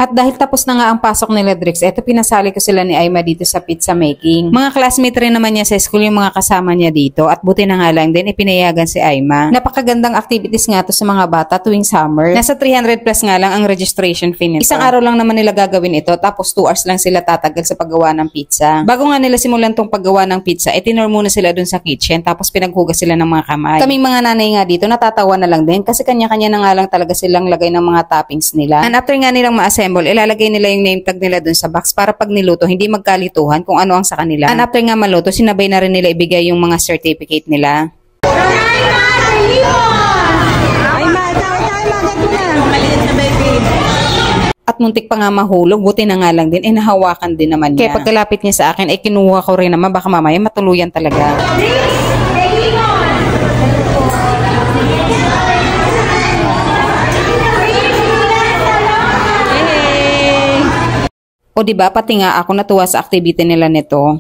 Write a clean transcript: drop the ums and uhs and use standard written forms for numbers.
At dahil tapos na nga ang pasok nila Drix, eto pinasali ko sila ni Aima dito sa pizza making. Mga classmate rin naman niya sa school yung mga kasama niya dito at buti na nga lang din ipinayagan si Aima. Napakagandang activities nga to sa mga bata tuwing summer. Nasa 300 plus nga lang ang registration fee nito. Isang araw lang naman nila gagawin ito tapos 2 hours lang sila tatagal sa paggawa ng pizza. Bago nga nila simulan tong paggawa ng pizza, tinur muna sila dun sa kitchen tapos pinaghugas sila ng mga kamay. Kaming mga nanay nga dito natatawa na lang din kasi kanya-kanya na nga lang talaga silang lagay ng mga toppings nila. And after nga nilang ma-assemble, ilalagay nila yung name tag nila dun sa box para pag niluto hindi magkalituhan kung ano ang sa kanila. And after nga maluto, sinabay na rin nila ibigay yung mga certificate nila. At muntik pa nga mahulog, buti na nga lang din, nahawakan din naman niya. Kaya pagkalapit niya sa akin, kinuha ko rin naman, baka mamaya matuluyan talaga. O diba, pati nga ako natuwa sa activity nila nito.